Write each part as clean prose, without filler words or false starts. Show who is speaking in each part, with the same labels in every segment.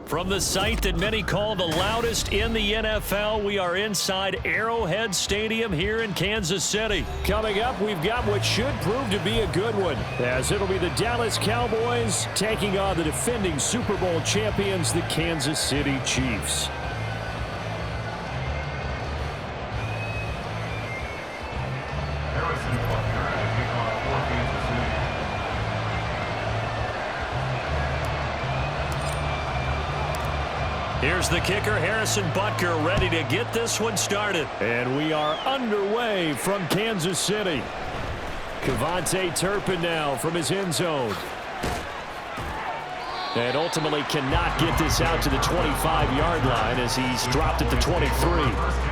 Speaker 1: From the site that many call the loudest in the NFL, we are inside Arrowhead Stadium here in Kansas City. Coming up, we've got what should prove to be a good one, as it'll be the Dallas Cowboys taking on the defending Super Bowl champions, the Kansas City Chiefs. Here's the kicker, Harrison Butker, ready to get this one started. And we are underway from Kansas City. Cavante Turpin now from his end zone. And ultimately cannot get this out to the 25-yard line as he's dropped at the 23.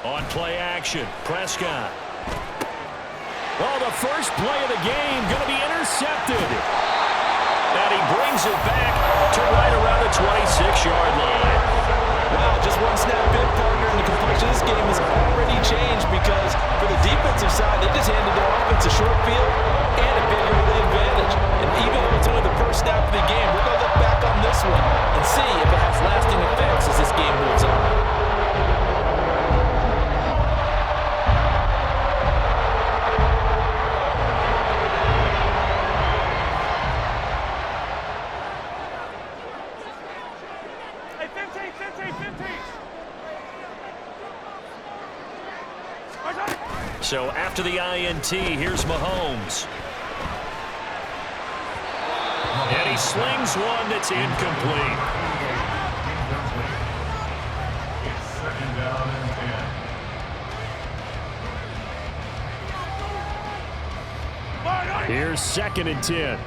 Speaker 1: On play action, Prescott. Oh, the first play of the game going to be intercepted. And he brings it back to right around the 26-yard line.
Speaker 2: Wow, just one snap in, partner, and the complexion of this game has already changed because for the defensive side, they just handed their offense a short field and a big early advantage. And even though it's only the first snap of the game, we're going to look back on this one and see if it has lasting effects as this game moves on.
Speaker 1: So after the INT, here's Mahomes. And he slings one that's incomplete. Here's 2nd and 10.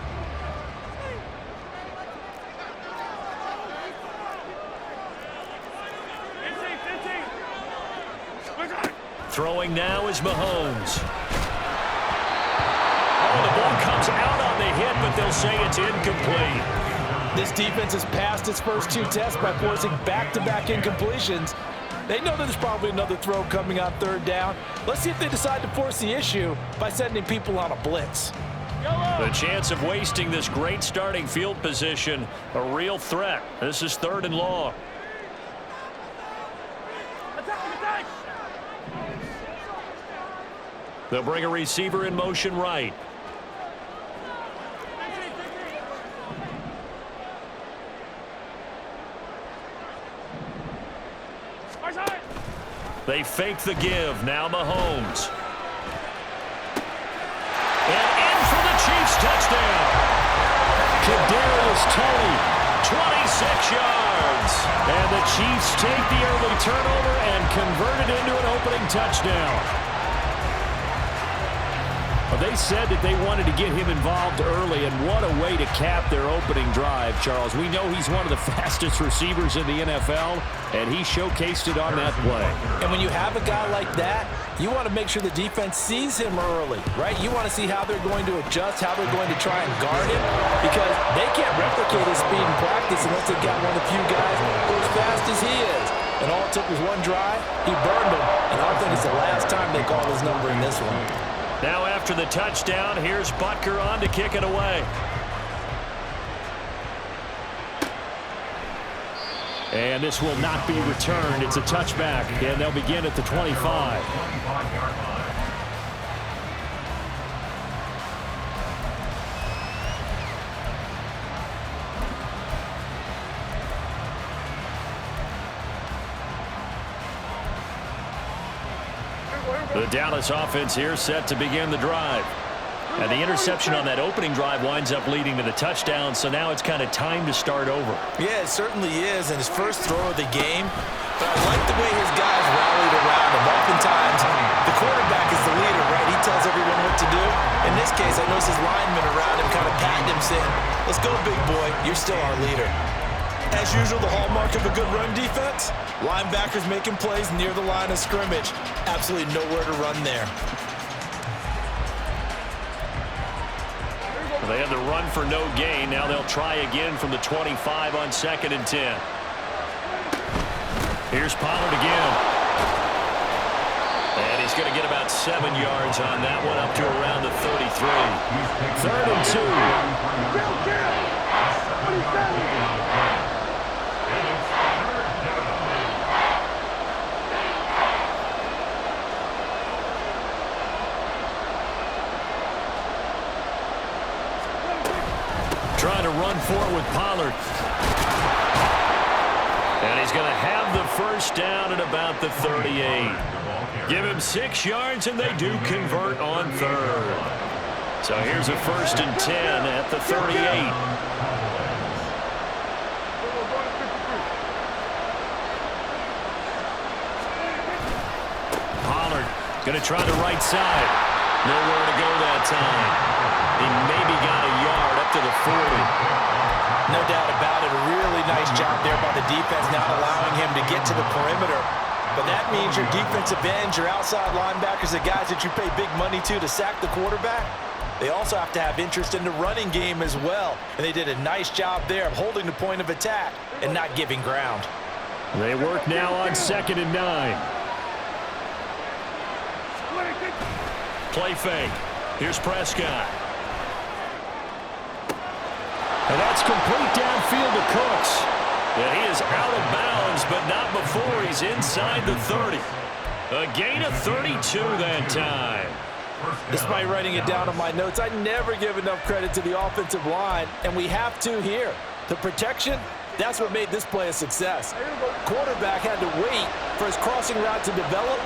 Speaker 1: Throwing now is Mahomes. Oh, the ball comes out on the hit, but they'll say it's incomplete.
Speaker 2: This defense has passed its first 2 tests by forcing back-to-back incompletions. They know that there's probably another throw coming on 3rd down. Let's see if they decide to force the issue by sending people on a blitz.
Speaker 1: The chance of wasting this great starting field position, a real threat. This is 3rd and long. They'll bring a receiver in motion right. They fake the give. Now Mahomes. And in for the Chiefs touchdown. Kadarius Toney, 26 yards. And the Chiefs take the early turnover and convert it into an opening touchdown. They said that they wanted to get him involved early, and what a way to cap their opening drive, Charles. We know he's one of the fastest receivers in the NFL, and he showcased it on that play.
Speaker 2: And when you have a guy like that, you want to make sure the defense sees him early, right? You want to see how they're going to adjust, how they're going to try and guard him, because they can't replicate his speed in practice unless they've got one of the few guys who are as fast as he is. And all it took was one drive, he burned him, and I don't think it's the last time they call his number in this one.
Speaker 1: Now after the touchdown, here's Butker on to kick it away. And this will not be returned. It's a touchback, and they'll begin at the 25. The Dallas offense here set to begin the drive. And the interception on that opening drive winds up leading to the touchdown, so now it's kind of time to start over.
Speaker 2: Yeah, it certainly is, and his first throw of the game. But I like the way his guys rallied around him. Oftentimes, the quarterback is the leader, right? He tells everyone what to do. In this case, I noticed his linemen around him kind of patting him, saying, "Let's go, big boy. You're still our leader." As usual, the hallmark of a good run defense, linebackers making plays near the line of scrimmage. Absolutely nowhere to run there.
Speaker 1: They had the run for no gain. Now they'll try again from the 25 on 2nd and 10. Here's Pollard again. And he's going to get about 7 yards on that one, up to around the 33. 3rd and 2. Trying to run for it with Pollard. And he's going to have the first down at about the 38. Give him 6 yards, and they do convert on 3rd. So here's a 1st and 10 at the 38. Pollard going to try the right side. Nowhere to go that time. He maybe got a yard up to the 40.
Speaker 2: No doubt about it. A really nice job there by the defense, not allowing him to get to the perimeter. But that means your defensive ends, your outside linebackers, the guys that you pay big money to sack the quarterback, they also have to have interest in the running game as well. And they did a nice job there of holding the point of attack and not giving ground.
Speaker 1: They work now on 2nd and 9. Play fake. Here's Prescott. And that's complete downfield to Cooks. And he is out of bounds, but not before he's inside the 30. A gain of 32 that time.
Speaker 2: Despite writing it down on my notes, I never give enough credit to the offensive line, and we have to here. The protection, that's what made this play a success. Quarterback had to wait for his crossing route to develop,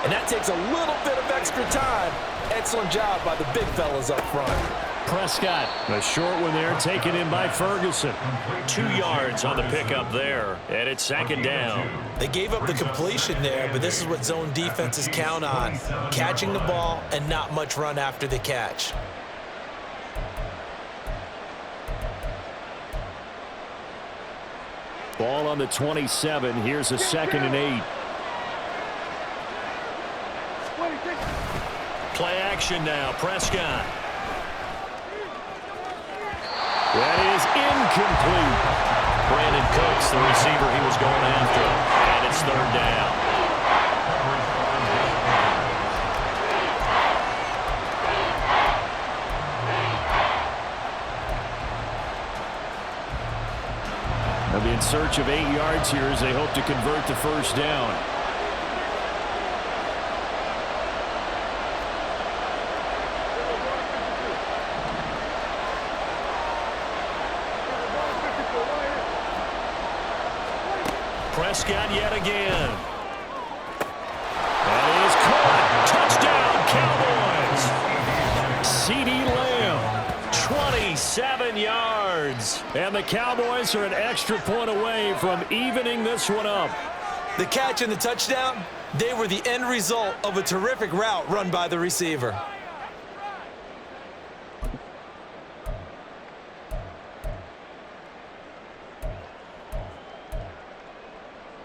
Speaker 2: and that takes a little bit of extra time. Excellent job by the big fellas up front.
Speaker 1: Prescott, a short one there, taken in by Ferguson. 2 yards on the pickup there, and it's 2nd down.
Speaker 2: They gave up the completion there, but this is what zone defenses count on. Catching the ball and not much run after the catch.
Speaker 1: Ball on the 27. Here's a 2nd and 8. Play action now. Prescott. That is incomplete. Brandon Cooks, the receiver he was going after. And it's 3rd down. They'll be in search of 8 yards here as they hope to convert the first down. Prescott yet again. That is caught. Touchdown, Cowboys. CeeDee Lamb, 27 yards. And the Cowboys are an extra point away from evening this one up.
Speaker 2: The catch and the touchdown, they were the end result of a terrific route run by the receiver.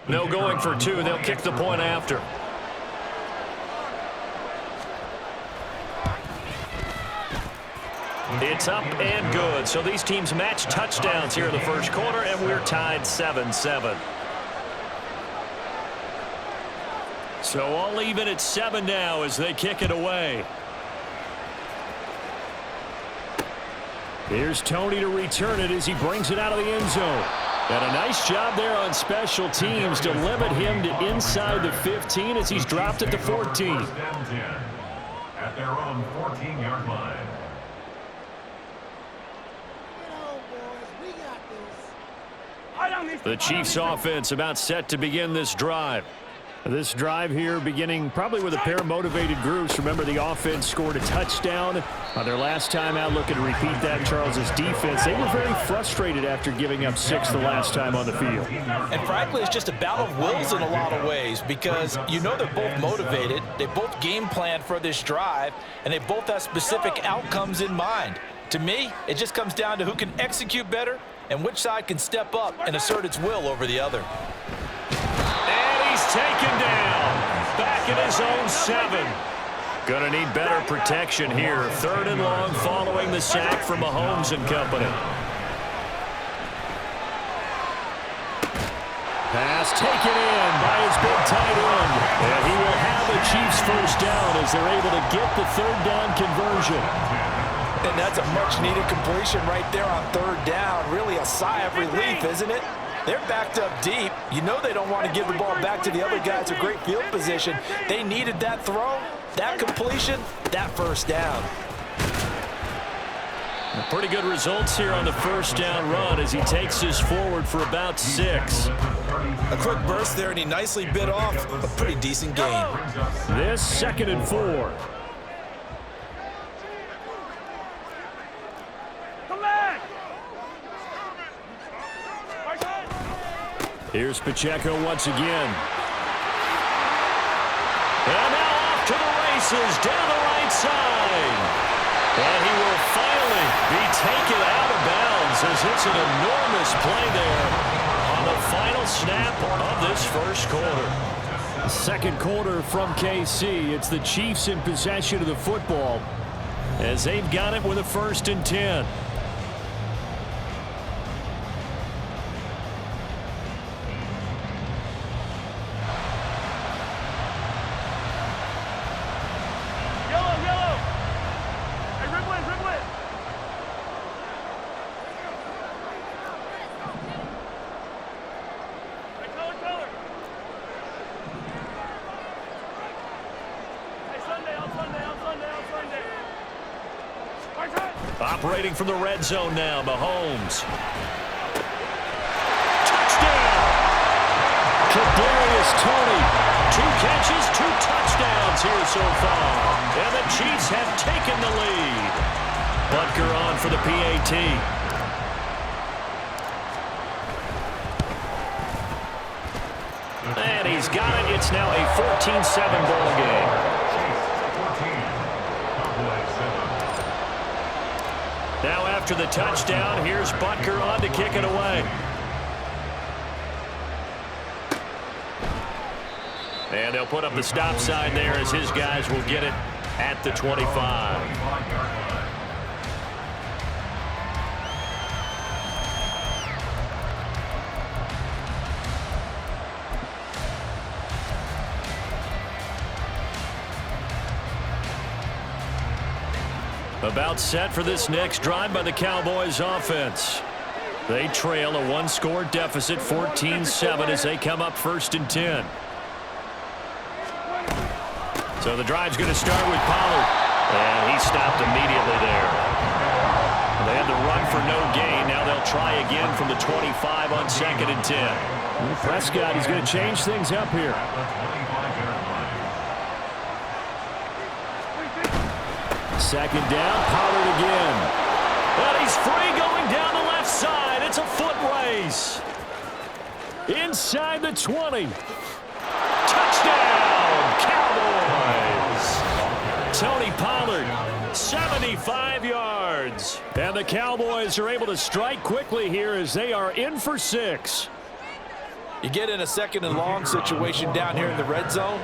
Speaker 1: No going for 2. They'll kick the point after. It's up and good. So these teams match touchdowns here in the first quarter, and we're tied 7-7. So all even at 7 now as they kick it away. Here's Tony to return it as he brings it out of the end zone. And a nice job there on special teams to limit him to inside the 15 as he's dropped at the 14.
Speaker 3: At their own 14-yard line.
Speaker 1: The Chiefs offense about set to begin this drive. This drive here beginning probably with a pair of motivated groups. Remember, the offense scored a touchdown on their last time out. Looking to repeat that. Charles's defense, they were very frustrated after giving up 6 the last time on the field.
Speaker 2: And frankly, it's just a battle of wills in a lot of ways because you know they're both motivated. They both game plan for this drive, and they both have specific outcomes in mind. To me, it just comes down to who can execute better and which side can step up and assert its will over the other.
Speaker 1: And he's taken down back at his own 7. Going to need better protection here. 3rd and long following the sack from Mahomes and company. Pass taken in by his big tight end. And he will have the Chiefs first down as they're able to get the 3rd down conversion.
Speaker 2: And that's a much-needed completion right there on 3rd down. Really a sigh of relief, isn't it? They're backed up deep. You know they don't want to give the ball back to the other guys with great field position. They needed that throw, that completion, that first down.
Speaker 1: Pretty good results here on the first down run as he takes this forward for about 6.
Speaker 2: A quick burst there, and he nicely bit off a pretty decent gain.
Speaker 1: This 2nd and 4. Here's Pacheco once again. And now off to the races down the right side. And he will finally be taken out of bounds as it's an enormous play there on the final snap of this first quarter. Second quarter from KC. It's the Chiefs in possession of the football as they've got it with a 1st and 10. Operating from the red zone now, Mahomes. Touchdown! Kadarius Toney. 2 catches, 2 touchdowns here so far. And the Chiefs have taken the lead. Butker on for the PAT. And he's got it. It's now a 14-7 ball game. Now after the touchdown, here's Butker on to kick it away. And they'll put up the stop sign there as his guys will get it at the 25. About set for this next drive by the Cowboys offense. They trail a 1-score deficit, 14-7 as they come up 1st and 10. So the drive's going to start with Pollard. And he stopped immediately there. They had the run for no gain. Now they'll try again from the 25 on 2nd and 10. And Prescott, he's going to change things up here. Second down, Pollard again. And he's free going down the left side. It's a foot race. Inside the 20. Touchdown, Cowboys. Tony Pollard, 75 yards. And the Cowboys are able to strike quickly here as they are in for 6.
Speaker 2: You get in a 2nd and long situation down here in the red zone.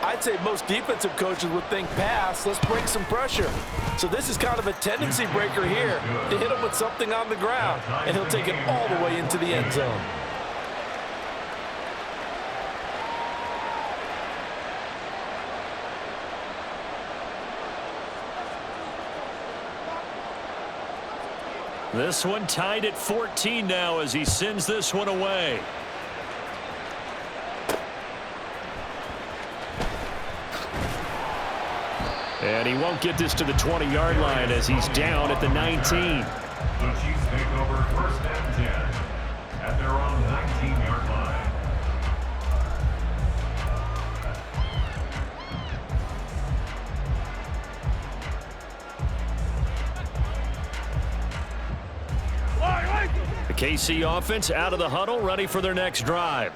Speaker 2: I'd say most defensive coaches would think pass, let's bring some pressure. So this is kind of a tendency breaker here to hit him with something on the ground, and he'll take it all the way into the end zone.
Speaker 1: This one tied at 14 now as he sends this one away. And he won't get this to the 20-yard line as he's down at the 19.
Speaker 3: The Chiefs take over 1st and 10 at their own 19-yard line.
Speaker 1: The KC offense out of the huddle, ready for their next drive.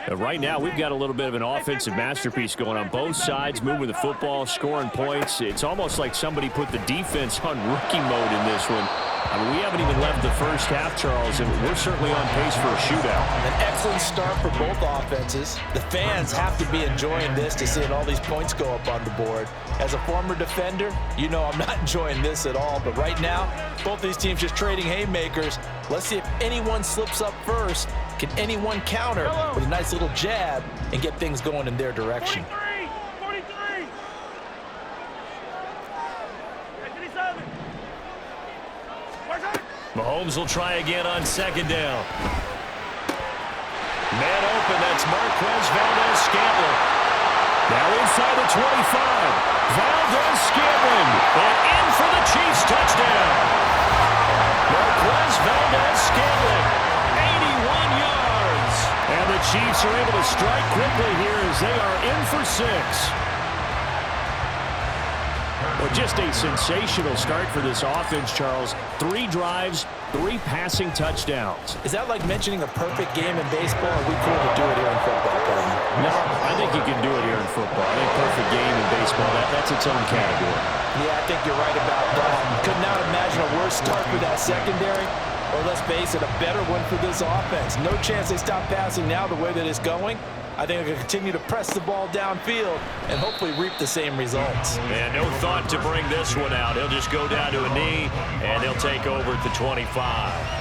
Speaker 1: Right now, we've got a little bit of an offensive masterpiece going on both sides, moving the football, scoring points. It's almost like somebody put the defense on rookie mode in this one. I mean, we haven't even left the first half, Charles, and we're certainly on pace for a shootout.
Speaker 2: An excellent start for both offenses. The fans have to be enjoying this to seeing all these points go up on the board. As a former defender, you know I'm not enjoying this at all. But right now, both these teams just trading haymakers. Let's see if anyone slips up first. Can anyone counter with a nice little jab and get things going in their direction?
Speaker 4: 43!
Speaker 1: Mahomes will try again on second down. Man open, that's Marquez Valdes-Scantling. Now inside the 25. Valdes-Scantling, and in for the Chiefs touchdown. Marquez Valdes-Scantling, 81 yards. And the Chiefs are able to strike quickly here as they are in for 6. Well, just a sensational start for this offense, Charles. 3 drives, 3 passing touchdowns.
Speaker 2: Is that like mentioning a perfect game in baseball, or are we cool to do it here in football, Kevin?
Speaker 1: No, I think you can do it here in football. I think perfect game in baseball, that's its own category.
Speaker 2: Yeah, I think you're right about that. Could not imagine a worse start for that secondary, or let's face it, a better one for this offense. No chance they stop passing now the way that it's going. I think they're going to continue to press the ball downfield and hopefully reap the same results.
Speaker 1: And no thought to bring this one out. He'll just go down to a knee, and he'll take over at the 25.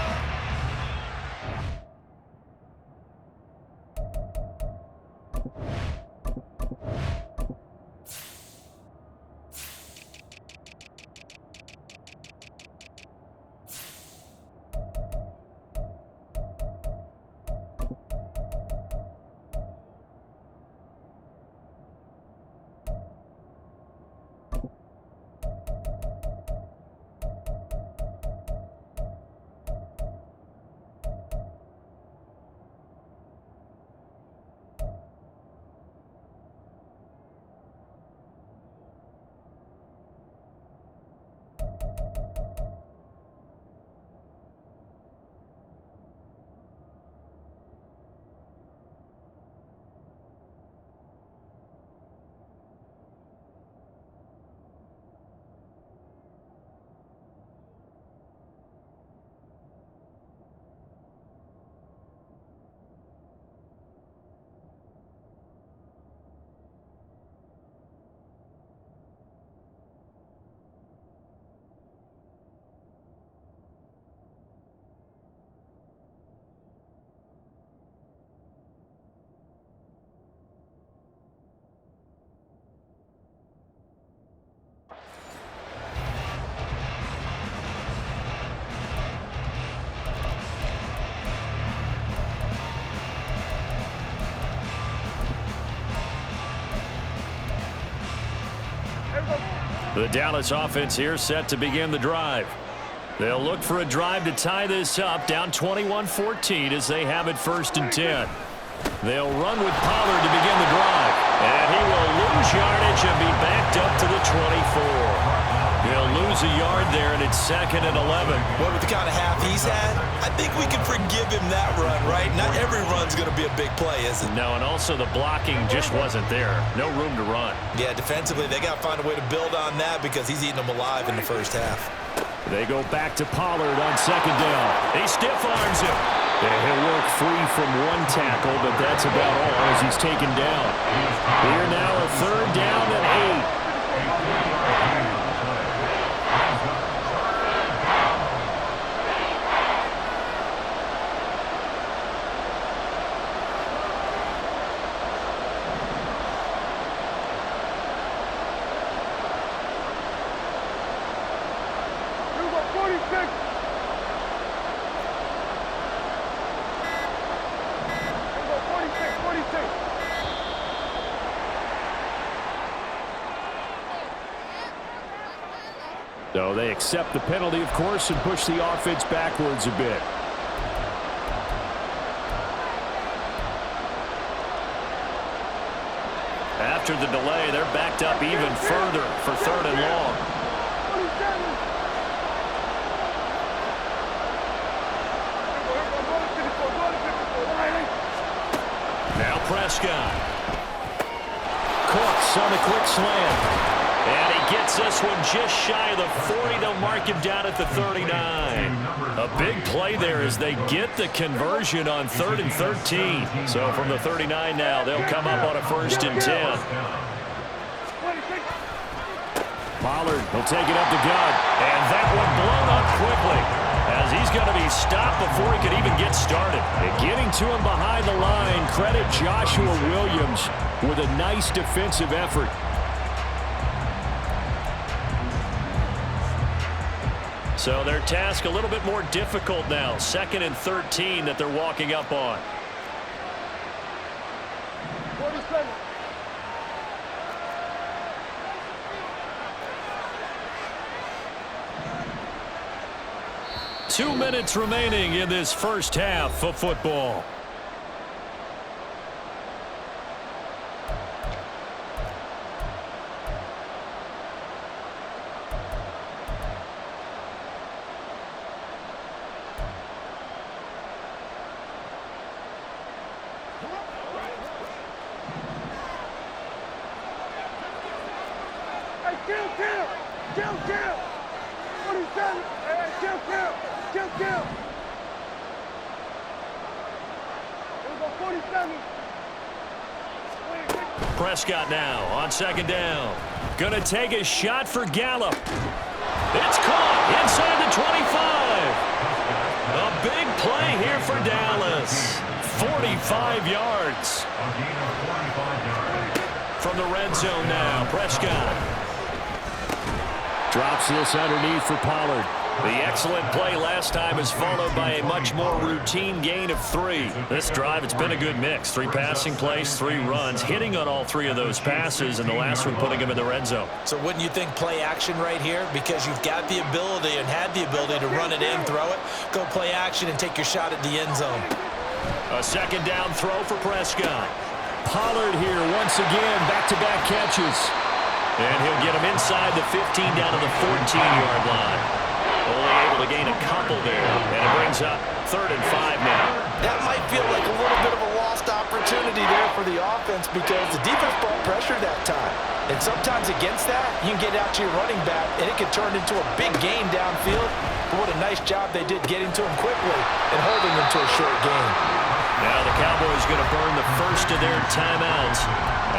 Speaker 1: The Dallas offense here set to begin the drive. They'll look for a drive to tie this up, down 21-14 as they have it 1st and 10. They'll run with Pollard to begin the drive. And he will lose yardage and be backed up to the 24. He'll lose a yard there, and it's 2nd and 11.
Speaker 2: Well, with the kind of half he's had, I think we can forgive him that run, right? Not every run's going to be a big play, is it?
Speaker 1: No, and also the blocking just wasn't there. No room to run.
Speaker 2: Yeah, defensively, they got to find a way to build on that because he's eating them alive in the first half.
Speaker 1: They go back to Pollard on 2nd down. He stiff arms him. And he'll work free from 1 tackle, but that's about all as he's taken down. Here now a 3rd down and 8. So they accept the penalty, of course, and push the offense backwards a bit. After the delay, they're backed up even further for 3rd and long. Now Prescott. Cooks on the quick slant. And he gets this one just shy of the 40. They'll mark him down at the 39. A big play there as they get the conversion on 3rd and 13. So from the 39 now, they'll come up on a 1st and 10. Pollard will take it up the gut. And that one blown up quickly, as he's going to be stopped before he could even get started. And getting to him behind the line, credit Joshua Williams with a nice defensive effort. So their task a little bit more difficult now. 2nd and 13 that they're walking up on. 2 minutes remaining in this first half of football. Prescott now on 2nd down. Gonna take a shot for Gallup. It's caught inside the 25. A big play here for Dallas. 45 yards. From the red zone now, Prescott. Drops this underneath for Pollard. The excellent play last time is followed by a much more routine gain of 3. This drive, it's been a good mix. 3 passing plays, 3 runs, hitting on all 3 of those passes, and the last one putting him in the red zone.
Speaker 2: So wouldn't you think play action right here? Because you've got the ability and had the ability to run it in, throw it, go play action, and take your shot at the end zone.
Speaker 1: A 2nd down throw for Prescott. Pollard here once again, back-to-back catches. And he'll get him inside the 15 down to the 14-yard line. Only able to gain a couple there, and it brings up 3rd and 5 now.
Speaker 2: That might feel like a little bit of a lost opportunity there for the offense because the defense brought pressure that time. And sometimes against that, you can get out to your running back, and it can turn into a big gain downfield. But what a nice job they did getting to him quickly and holding him to a short gain.
Speaker 1: Now the Cowboys going to burn the first of their timeouts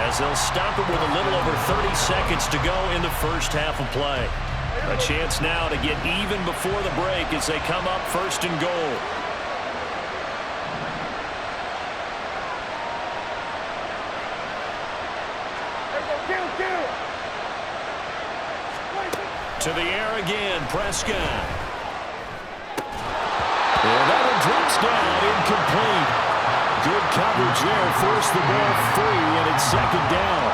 Speaker 1: as they'll stop it with a little over 30 seconds to go in the first half of play. A chance now to get even before the break as they come up 1st and goal. To the air again, Prescott. And that one drops down, incomplete. Good coverage there, forced the ball free, and it's 2nd down.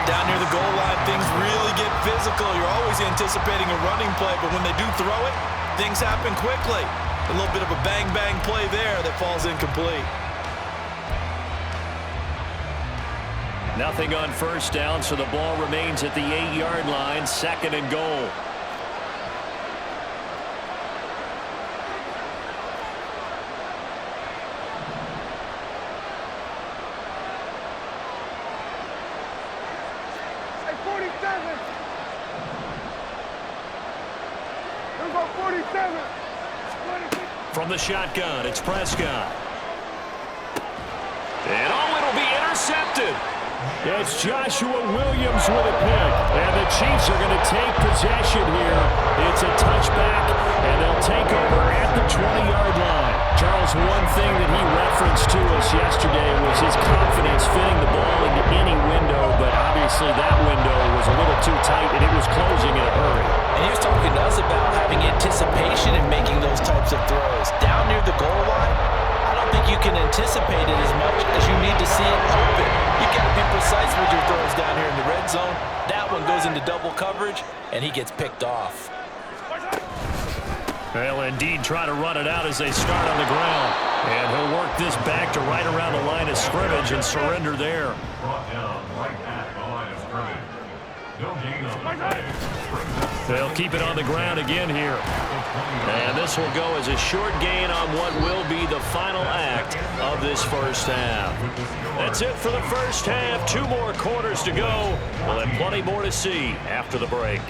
Speaker 2: Down near the goal line, things really get physical. You're always anticipating a running play, but when they do throw it, things happen quickly. A little bit of a bang-bang play there that falls incomplete.
Speaker 1: Nothing on 1st down, so the ball remains at the 8-yard line, 2nd and goal. From the shotgun, it's Prescott. And it'll be intercepted. It's Joshua Williams with a pick. And the Chiefs are going to take possession here. It's a touchback, and they'll take over at the 20-yard line. Charles, one thing that he referenced to us yesterday was his confidence fitting the ball into any window, but obviously that window was a little too tight, and it was closing in a hurry.
Speaker 2: And he was talking to us about having anticipation in making those types of throws. Down near the goal line, I don't think you can anticipate it as much as you need to see it open. You've got to be precise with your throws down here in the red zone. That one goes into double coverage, and he gets picked off.
Speaker 1: They'll indeed try to run it out as they start on the ground. And he'll work this back to right around the line of scrimmage and surrender there.
Speaker 3: Brought down right at the line of scrimmage. No gain on the play. Brings up
Speaker 1: They'll keep it on the ground again here. And this will go as a short gain on what will be the final act of this first half. That's it for the first half. 2 more quarters to go. We'll have plenty more to see after the break.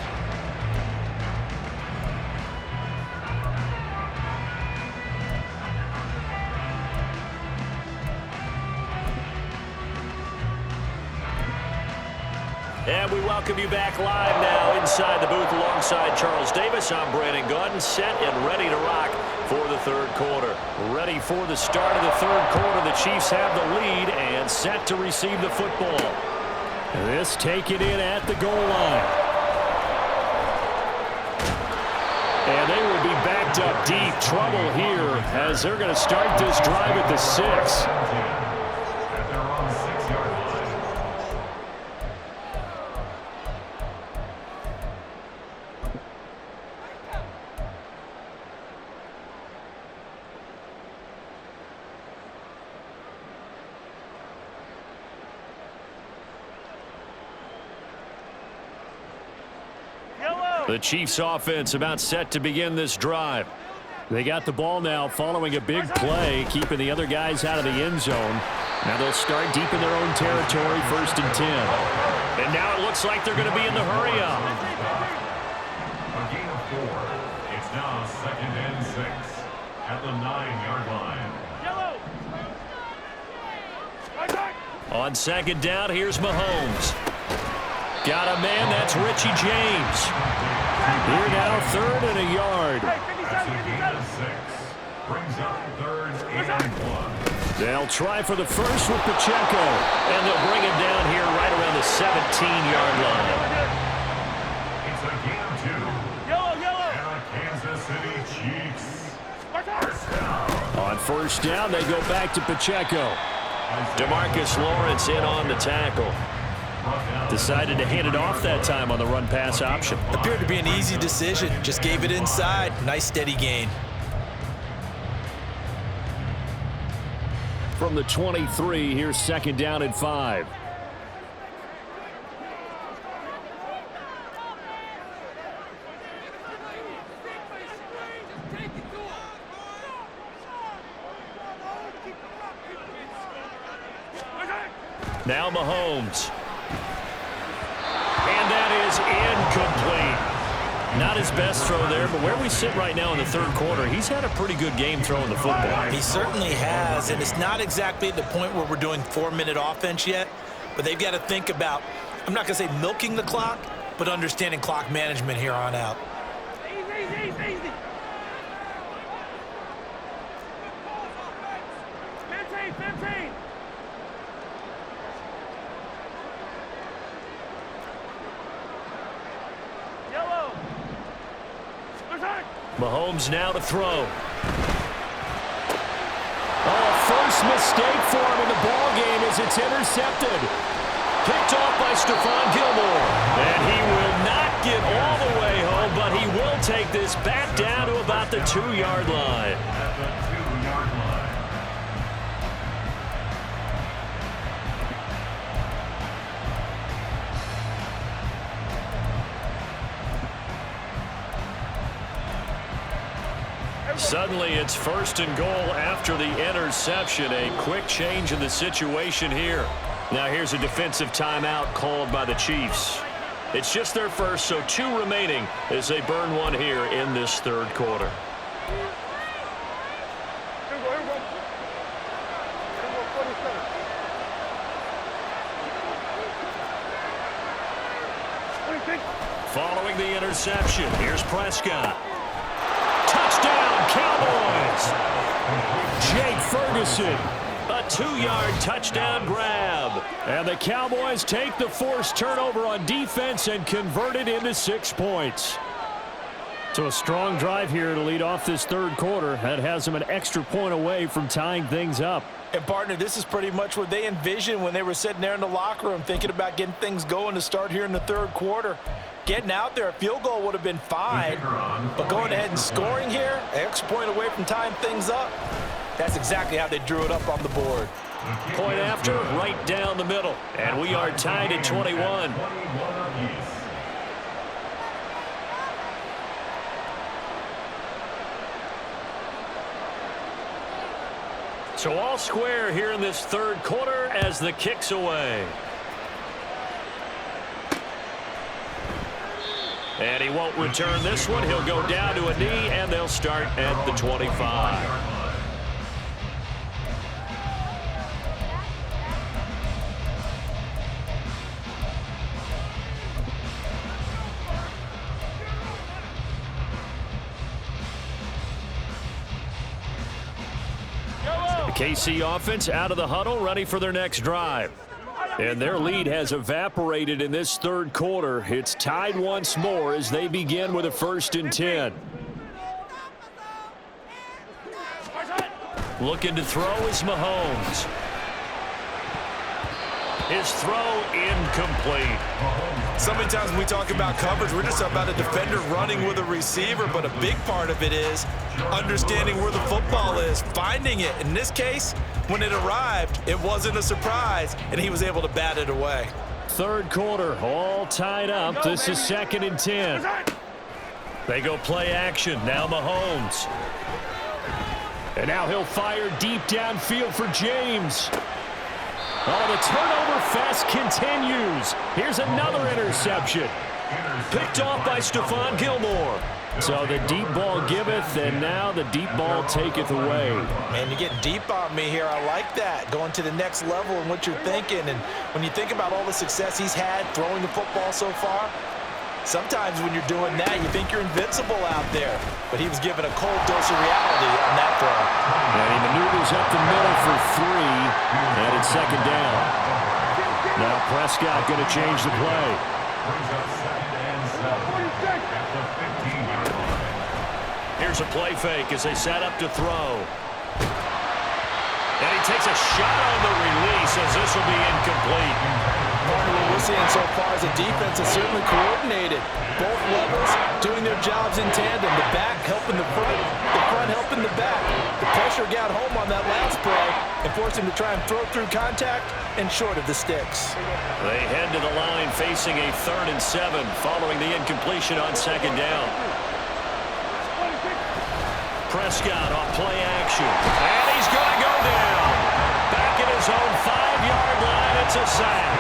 Speaker 1: And we welcome you back live now inside the booth alongside Charles Davis. I'm Brandon Gaudin, set and ready to rock for the third quarter. Ready for the start of the third quarter. The Chiefs have the lead and set to receive the football. This taken in at the goal line. And they will be backed up deep. Trouble here as they're going to start this drive at the 6. The Chiefs offense about set to begin this drive. They got the ball now following a big play, keeping the other guys out of the end zone. Now they'll start deep in their own territory, 1st and 10. And now it looks like they're going to be in the hurry up.
Speaker 3: A gain of 4. It's now 2nd and 6 at the 9-yard line.
Speaker 1: On 2nd down, here's Mahomes. Got a man, that's Richie James. Here now, 3rd and a yard.
Speaker 3: That's a gain of 6. Brings up 3rd and 1.
Speaker 1: They'll try for the first with Pacheco. And they'll bring him down here right around the 17-yard line.
Speaker 3: It's a gain of 2. And a Kansas City Chiefs. First down.
Speaker 1: On 1st down, they go back to Pacheco. DeMarcus Lawrence in on the tackle. Decided to hand it off that time on the run-pass option.
Speaker 2: Appeared to be an easy decision. Just gave it inside. Nice steady gain.
Speaker 1: From the 23, here's 2nd down and 5. Now Mahomes. And that is incomplete. Not his best throw there, but where we sit right now in the third quarter, he's had a pretty good game throwing the football.
Speaker 2: He certainly has, and it's not exactly at the point where we're doing 4-minute offense yet, but they've got to think about, I'm not going to say milking the clock, but understanding clock management here on out.
Speaker 4: Easy.
Speaker 1: Mahomes now to throw. Oh, first mistake for him in the ball game as it's intercepted. Picked off by Stephon Gilmore. And he will not get all the way home, but he will take this back down to about the 2-yard line.
Speaker 3: At the 2-yard line.
Speaker 1: Suddenly it's 1st and goal after the interception. A quick change in the situation here. Now here's a defensive timeout called by the Chiefs. It's just their first, so 2 remaining as they burn one here in this third quarter. Following the interception, here's Prescott. Touchdown, Cowboys! Jake Ferguson, a 2-yard touchdown grab. And the Cowboys take the forced turnover on defense and convert it into 6 points. So a strong drive here to lead off this third quarter. That has them an extra point away from tying things up.
Speaker 2: And, partner, this is pretty much what they envisioned when they were sitting there in the locker room thinking about getting things going to start here in the third quarter. Getting out there, a field goal would have been fine, but going ahead and scoring here, an extra point away from tying things up, that's exactly how they drew it up on the board.
Speaker 1: Point after, right down the middle. And we are tied at 21. So all square here in this third quarter as the kick's away. And he won't return this one. He'll go down to a knee, and they'll start at the 25. The KC offense out of the huddle, ready for their next drive. And their lead has evaporated in this third quarter. It's tied once more as they begin with a 1st and 10. Looking to throw is Mahomes. His throw incomplete.
Speaker 2: So many times when we talk about coverage, we're just about a defender running with a receiver, but a big part of it is understanding where the football is, finding it. In this case, when it arrived, it wasn't a surprise, and he was able to bat it away.
Speaker 1: Third quarter, all tied up. This is 2nd and 10. They go play action. Now Mahomes. And now he'll fire deep downfield for James. Oh, the turnover fest continues. Here's another interception. Picked off by Stephon Gilmore. So the deep ball giveth, and now the deep ball taketh away.
Speaker 2: Man, you're getting deep on me here. I like that. Going to the next level in what you're thinking. And when you think about all the success he's had throwing the football so far, sometimes when you're doing that, you think you're invincible out there. But he was given a cold dose of reality on that throw.
Speaker 1: And he maneuvers up the middle for 3, and it's 2nd down. Now Prescott going to change the play. Here's a play fake as they set up to throw. And he takes a shot on the release as this will be incomplete.
Speaker 2: What we're seeing so far is a defense that's certainly coordinated. Both levels doing their jobs in tandem. The back helping the front helping the back. The pressure got home on that last play and forced him to try and throw through contact and short of the sticks.
Speaker 1: They head to the line facing a 3rd and 7 following the incompletion on 2nd down. Prescott on play action. And he's going to go down. Back at his own 5-yard line, it's a sack.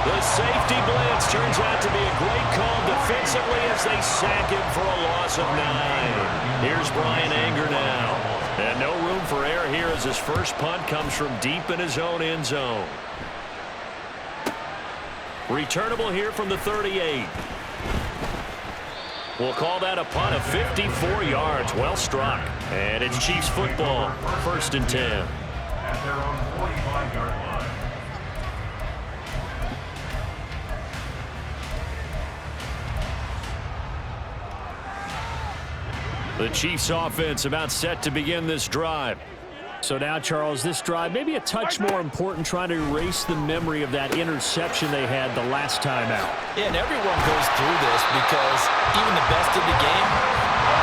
Speaker 1: The safety blitz turns out to be a great call defensively as they sack him for a loss of 9. Here's Brian Anger now. And no room for error here as his first punt comes from deep in his own end zone. Returnable here from the 38. We'll call that a punt of 54 yards. Well struck. And it's Chiefs football. 1st and 10.
Speaker 3: At their own 45-yard line.
Speaker 1: The Chiefs offense about set to begin this drive. So now, Charles, this drive maybe a touch more important, trying to erase the memory of that interception they had the last time out.
Speaker 2: Yeah, and everyone goes through this because even the best in the game,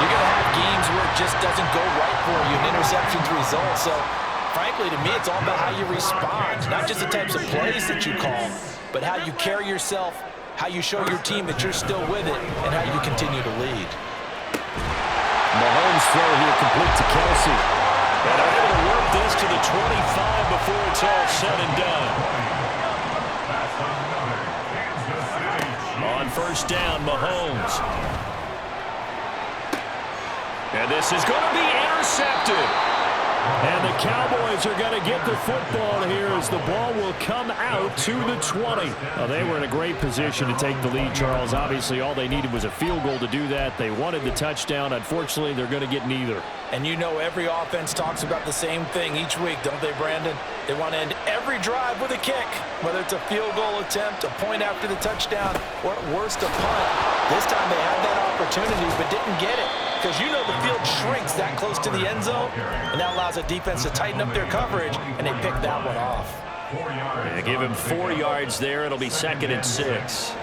Speaker 2: you're going to have games where it just doesn't go right for you, and interceptions result. So, frankly, to me, it's all about how you respond, not just the types of plays that you call, but how you carry yourself, how you show your team that you're still with it, and how you continue to lead.
Speaker 1: Mahomes throw here complete to Kelsey. And they're able to work this to the 25 before it's all said and done. On 1st down, Mahomes. And this is going to be intercepted. And the Cowboys are going to get the football here as the ball will come out to the 20. Well, they were in a great position to take the lead, Charles. Obviously, all they needed was a field goal to do that. They wanted the touchdown. Unfortunately, they're going to get neither.
Speaker 2: And you know every offense talks about the same thing each week, don't they, Brandon? They want to end every drive with a kick, whether it's a field goal attempt, a point after the touchdown, or at worst, a punt. This time they had that opportunity but didn't get it. Because you know the field shrinks that close to the end zone, and that allows the defense to tighten up their coverage, and they picked that one off.
Speaker 1: They give him 4 yards there. It'll be 2nd and 6.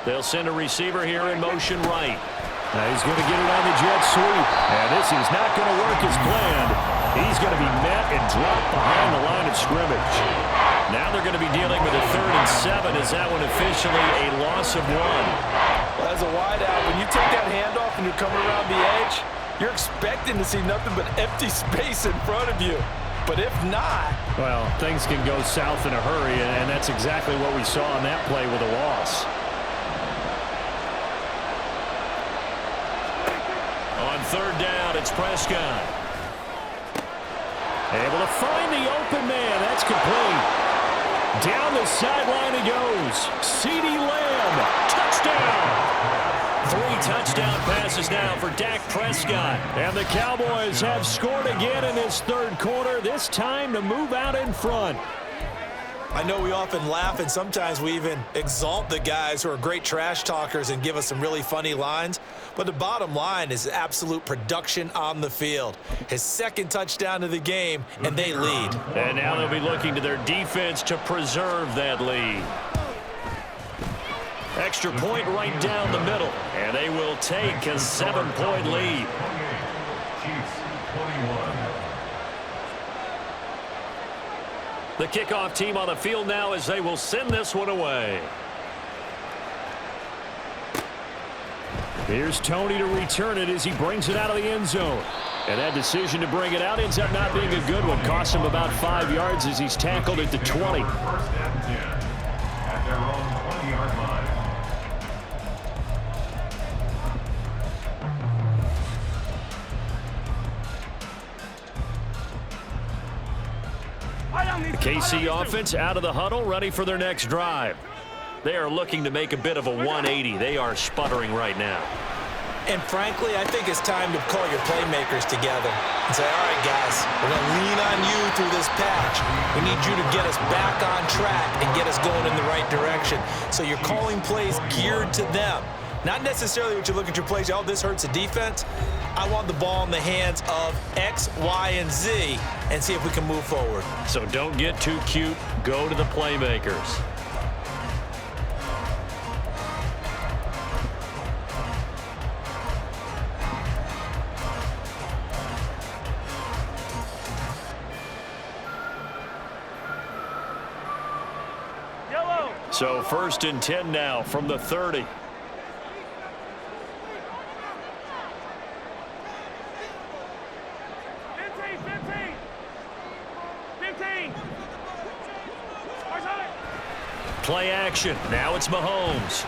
Speaker 1: They'll send a receiver here in motion right. Now he's going to get it on the jet sweep. And this is not going to work as planned. He's going to be met and dropped behind the line of scrimmage. Now they're going to be dealing with a 3rd and 7. Is that one officially a loss of 1?
Speaker 2: Well, as a wideout, when you take that handoff and you're coming around the edge, You're expecting to see nothing but empty space in front of you. But if not...
Speaker 1: Well, things can go south in a hurry, and that's exactly what we saw on that play with a loss. On third down, it's Prescott. Able to find the open man. That's complete. Down the sideline he goes. CeeDee Lamb. Touchdown. 3 touchdown passes now for Dak Prescott. And the Cowboys have scored again in this third quarter, this time to move out in front.
Speaker 2: I know we often laugh, and sometimes we even exalt the guys who are great trash talkers and give us some really funny lines. But the bottom line is absolute production on the field. His second touchdown of the game, and they lead.
Speaker 1: And now they'll be looking to their defense to preserve that lead. Extra point right down the middle, and they will take a 7-point lead.
Speaker 3: Chiefs 21.
Speaker 1: The kickoff team on the field now as they will send this one away. Here's Tony to return it as he brings it out of the end zone. And that decision to bring it out ends up not being a good one. Costs him about 5 yards as he's tackled at the 20.
Speaker 3: First and 10 at their own 20-yard line.
Speaker 1: The KC offense out of the huddle, ready for their next drive. They are looking to make a bit of a 180. They are sputtering right now.
Speaker 2: And frankly, I think it's time to call your playmakers together and say, all right, guys, we're going to lean on you through this patch. We need you to get us back on track and get us going in the right direction. So you're calling plays geared to them. Not necessarily what you look at your plays, oh, this hurts the defense. I want the ball in the hands of X, Y, and Z and see if we can move forward.
Speaker 1: So don't get too cute. Go to the playmakers.
Speaker 4: Yellow.
Speaker 1: So first and 10 now from the 30.
Speaker 4: 15.
Speaker 1: Play action. Now it's Mahomes.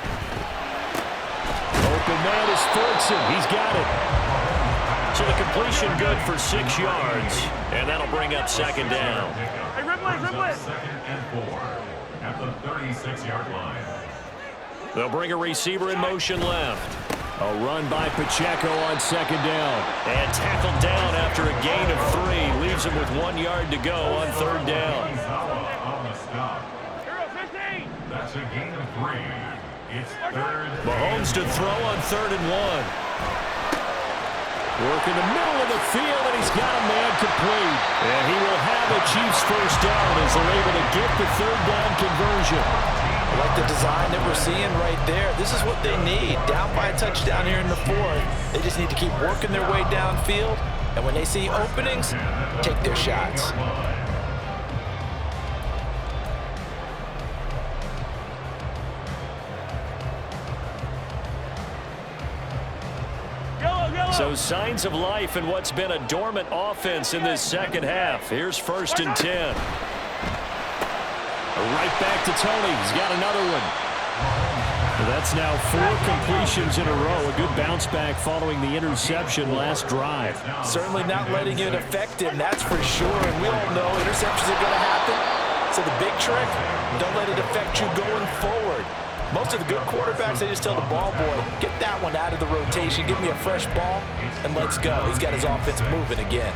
Speaker 1: Open man is Fortson. He's got it. So the completion good for 6 yards. And that'll bring up second down.
Speaker 4: Hey, ripple it.
Speaker 3: Second and 4 at the 36-yard line.
Speaker 1: They'll bring a receiver in motion left. A run by Pacheco on second down. And tackled down after a gain of 3. Leaves him with 1 yard to go on third down.
Speaker 3: On the stop.
Speaker 4: Hero 15.
Speaker 3: That's a gain of 3. It's third.
Speaker 1: Mahomes to throw on 3rd and 1. Work in the middle of the field, and he's got a man complete. And he will have a Chiefs first down as they're able to get the third down conversion.
Speaker 2: I like the design that we're seeing right there. This is what they need. Down by a touchdown here in the 4th. They just need to keep working their way downfield. And when they see openings, take their shots.
Speaker 1: So signs of life in what's been a dormant offense in this second half. Here's first and 10. Right back to Tony. He's got another one. That's now 4 completions in a row. A good bounce back following the interception last drive.
Speaker 2: Certainly not letting it affect him, that's for sure. And we all know interceptions are going to happen. So the big trick, don't let it affect you going forward. Most of the good quarterbacks, they just tell the ball boy, get that one out of the rotation, give me a fresh ball, and let's go. He's got his offense moving again.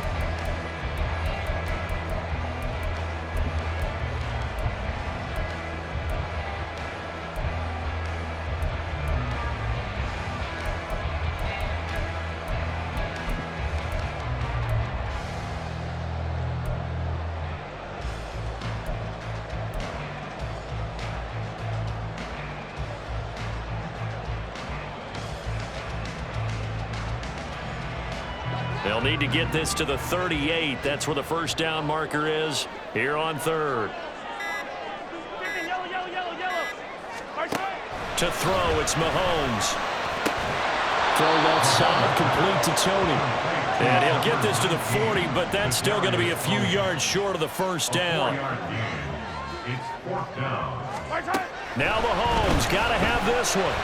Speaker 1: They'll need to get this to the 38. That's where the first down marker is here on 3rd.
Speaker 4: Yellow.
Speaker 1: To throw, it's Mahomes. Throw left side, complete to Tony. And he'll get this to the 40, but that's still going to be a few yards short of the first down.
Speaker 3: It's fourth down.
Speaker 1: Now Mahomes got to have this one.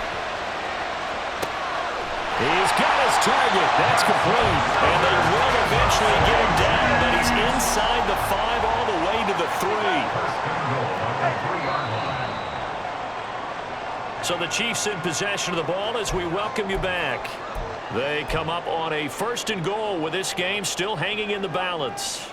Speaker 1: He's got his target. That's complete. And they will eventually get him down, but he's inside the 5 all the way to the 3. So the Chiefs in possession of the ball as we welcome you back. They come up on a 1st and goal with this game still hanging in the balance.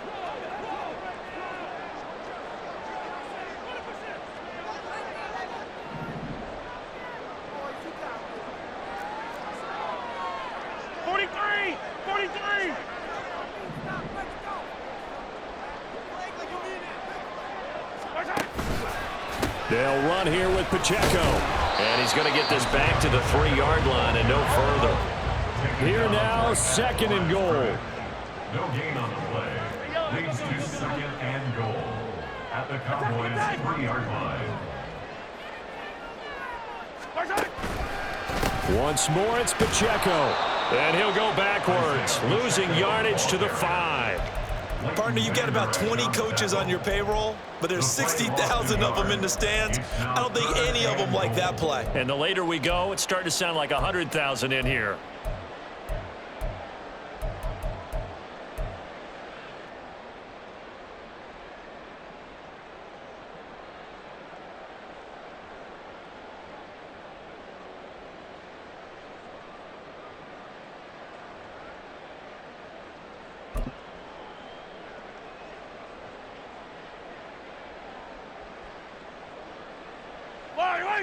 Speaker 1: They'll run here with Pacheco. And he's going to get this back to the 3-yard line and no further. Here now, 2nd and goal.
Speaker 3: No gain on the play. Leads to 2nd and goal. At the Cowboys' 3-yard line.
Speaker 1: Once more, it's Pacheco. And he'll go backwards, losing yardage to the 5.
Speaker 2: Partner, you got about 20 coaches on your payroll, but there's 60,000 of them in the stands. I don't think any of them like that play.
Speaker 1: And the later we go, it's starting to sound like 100,000 in here.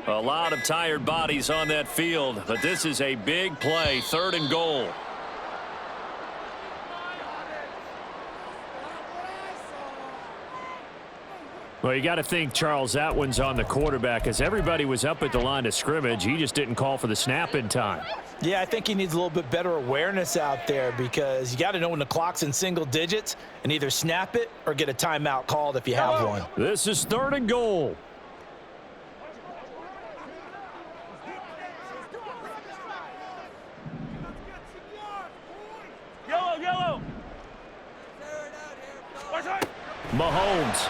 Speaker 1: A lot of tired bodies on that field, but this is a big play, 3rd and goal. Well, you got to think, Charles, that one's on the quarterback as everybody was up at the line of scrimmage. He just didn't call for the snap in time.
Speaker 2: Yeah, I think he needs a little bit better awareness out there because you got to know when the clock's in single digits and either snap it or get a timeout called if you have one.
Speaker 1: This is 3rd and goal.
Speaker 4: Yellow.
Speaker 1: Mahomes.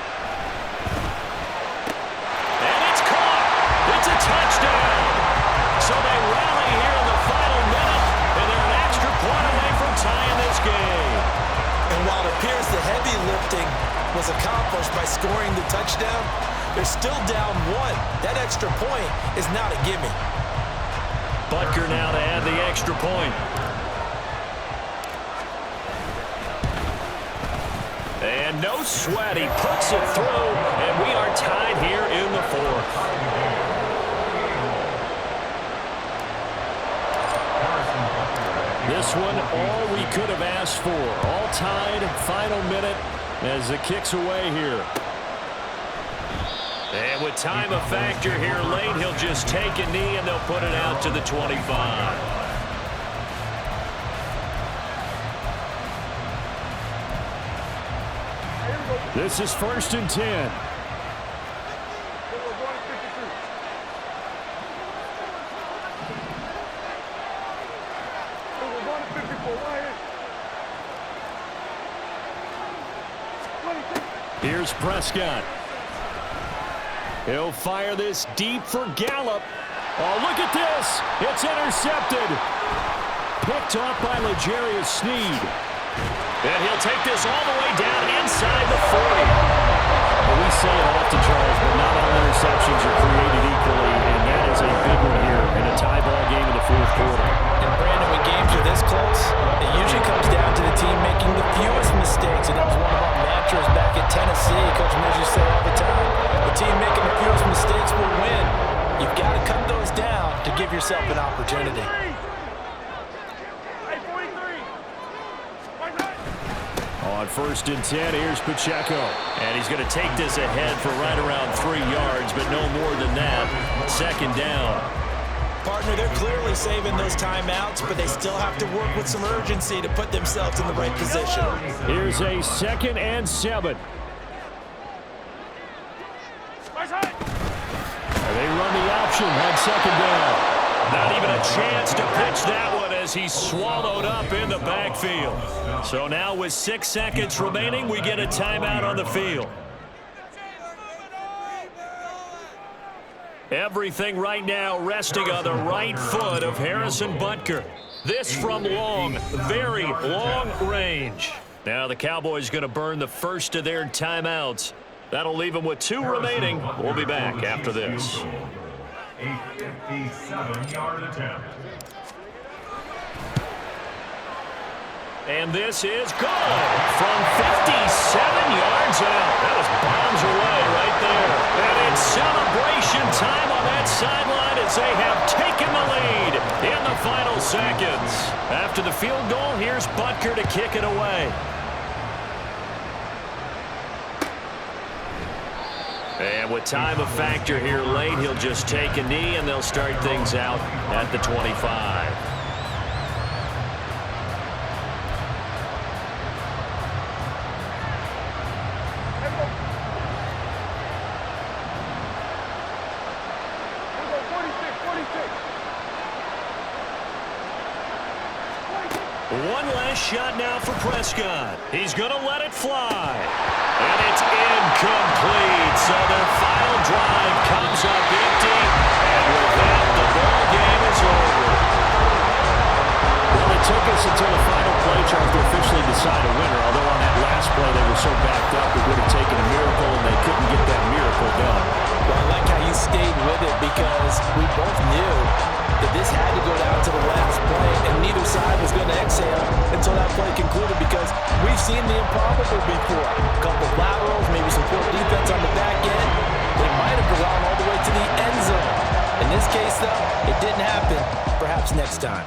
Speaker 1: And it's caught. It's a touchdown. So they rally here in the final minute, and they're an extra point away from tying this game.
Speaker 2: And while it appears the heavy lifting was accomplished by scoring the touchdown, they're still down 1. That extra point is not a gimme.
Speaker 1: Butker now to add the extra point. And no sweat, he puts it through, and we are tied here in the 4th. This one, all we could have asked for. All tied, final minute, as it kicks away here. And with time a factor here late, he'll just take a knee, and they'll put it out to the 25. This is 1st and 10. Here's Prescott. He'll fire this deep for Gallup. Oh, look at this. It's intercepted. Picked off by L'Jarius Sneed. And he'll take this all the way down inside the 40. Well, we say it often, Charles, but not all interceptions are created equally, and that is a big one here in a tie ball game in the 4th quarter.
Speaker 2: And Brandon, when games are this close, it usually comes down to the team making the fewest mistakes, and that was one of our mantras back at Tennessee. Coach Mills used to say all the time, the team making the fewest mistakes will win. You've got to cut those down to give yourself an opportunity.
Speaker 1: On 1st and 10, here's Pacheco. And he's going to take this ahead for right around 3 yards, but no more than that. 2nd down.
Speaker 2: Partner, they're clearly saving those timeouts, but they still have to work with some urgency to put themselves in the right position.
Speaker 1: Here's a 2nd and 7. They run the option on 2nd down. Not even a chance to pitch that one as as he's swallowed up in the backfield. So now with 6 seconds remaining, we get a timeout on the field. Everything right now resting on the right foot of Harrison Butker. This from long, very long range. Now the Cowboys going to burn the first of their timeouts. That'll leave them with 2 remaining. We'll be back after this.
Speaker 3: A 57-yard attempt.
Speaker 1: And this is good from 57 yards out. That was bombs away right there. And it's celebration time on that sideline as they have taken the lead in the final seconds. After the field goal, here's Butker to kick it away. And with time a factor here late, he'll just take a knee and they'll start things out at the 25. One last shot now for Prescott. He's going to let it fly. And it's incomplete. So their final drive comes up empty. And with that, the ball game is over. Well, it took us until the final play drive to officially decide a winner. Although on that last play, they were so backed up, it would have taken a miracle, and they couldn't get that miracle done.
Speaker 2: Well, I like how you stayed with it because we both knew that this had to go down to the last play, and neither side was going to exhale until that play concluded because we've seen the improbable before. A couple laterals, maybe some poor defense on the back end. They might have gone all the way to the end zone. In this case, though, it didn't happen. Perhaps next time.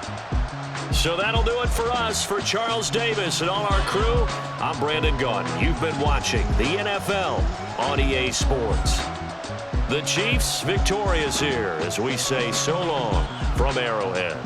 Speaker 1: So that'll do it for us. For Charles Davis and all our crew, I'm Brandon Gaudin. You've been watching the NFL on EA Sports. The Chiefs victorious here as we say so long from Arrowhead.